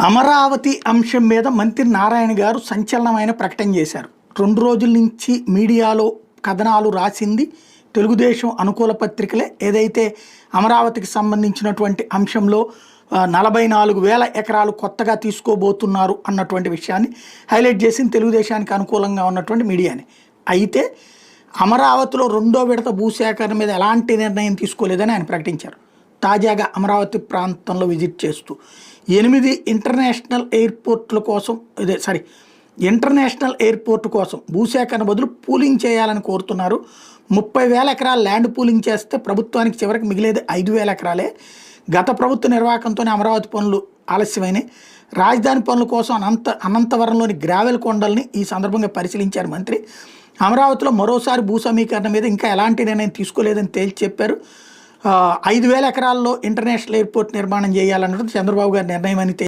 అమరావతి అంశం మీద మంత్రి నారాయణ గారు సంచలనమైన ప్రకటన చేశారు. 2 రోజుల నుంచి మీడియాలో కథనాలు రాసింది తెలుగుదేశం అనుకూల పత్రికలే. ఏదైతే అమరావతికి సంబంధించినటువంటి అంశంలో 44,000 ఎకరాలు కొత్తగా తీసుకోబోతున్నారు అన్నటువంటి విషయాన్ని హైలైట్ చేసింది తెలుగుదేశానికి అనుకూలంగా ఉన్నటువంటి మీడియాని. అయితే అమరావతిలో రెండో విడత భూసేకరణ మీద ఎలాంటి నిర్ణయం తీసుకోలేదని ఆయన ప్రకటించారు. తాజాగా అమరావతి ప్రాంతంలో విజిట్ చేస్తూ 8 ఇంటర్నేషనల్ ఎయిర్పోర్ట్ కోసం భూసేకరణ బదులు పూలింగ్ చేయాలని కోరుతున్నారు. 30,000 ఎకరాలు ల్యాండ్ పూలింగ్ చేస్తే ప్రభుత్వానికి చివరికి మిగిలేది 5,000 ఎకరాలే. గత ప్రభుత్వ నిర్వాహకంతోనే అమరావతి పనులు ఆలస్యమైనాయి. రాజధాని పనుల కోసం అనంతవరంలోని గ్రావెల్ కొండల్ని ఈ సందర్భంగా పరిశీలించారు మంత్రి. అమరావతిలో మరోసారి భూ సమీకరణ మీద ఇంకా ఎలాంటి నిర్ణయం తీసుకోలేదని తేల్చి చెప్పారు. 5,000 ఎకరాల్లో ఇంటర్నేషనల్ ఎయిర్పోర్ట్ నిర్మాణం చేయాలన్నది చంద్రబాబు గారి నిర్ణయం అని